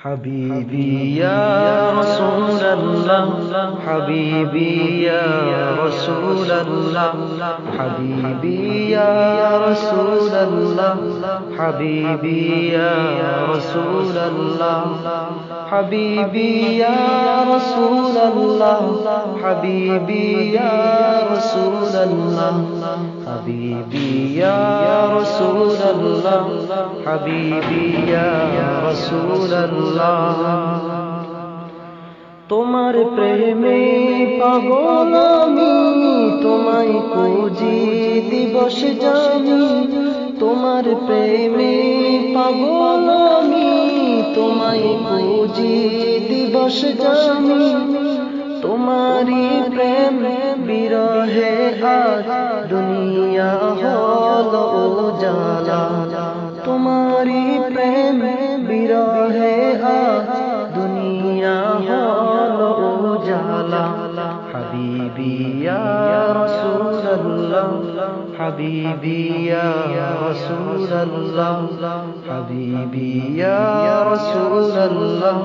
حبيبي يا رسول الله حبيبي يا رسول الله حبيبي يا رسول الله حبيبي يا رسول الله حبيبي يا رسول الله حبيبي يا رسول الله حبيبي يا رسول الله حبيبي يا رسول الله তোমার প্রেমে পাগল আমি তোমায় খুঁজি দিবস জানি তোমার প্রেমে পাগল আমি তোমায় খুঁজি দিবস জানি তোমারি প্রেম বিরহে আজ দুনিয়া হলো উজালা তোমারি প্রেম বিরহে আজ দুনিয়া হলো উজালা حبيبي يا رسول الله حبيبي يا رسول الله حبيبي يا رسول الله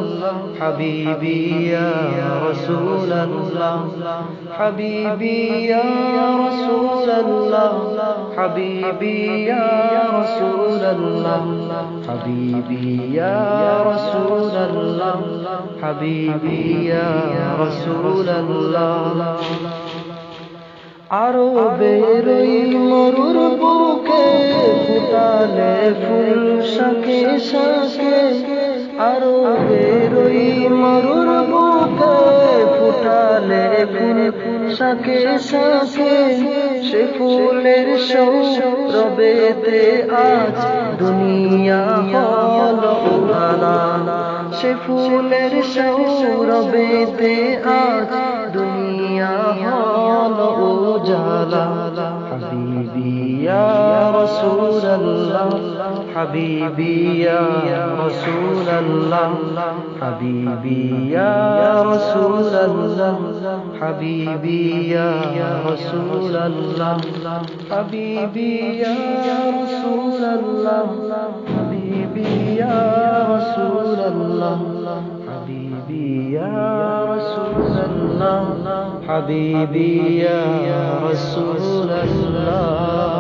حبيبي يا رسول الله حبيبي يا رسول الله حبيبي يا رسول الله حبيبي يا رسول الله حبيبي يا رسول الله আরবের ওই মরুর বুকে ফুটালে ফুল শাকে শাকে আরবের ওই মরুর বুকে ফুটালে ফুল শাকে শাকে সে ফুলের সৌরভেতে আজ দুনিয়া হলো উজালা সে ফুলের সৌরভেতে আজ দুনিয়া হলো উজালা حبيبي يا رسول الله حبيبي يا رسول الله حبيبي يا رسول الله حبيبي يا رسول الله حبيبي يا رسول الله حبيبي يا رسول الله حبيبي يا رسول الله حبيبي يا رسول الله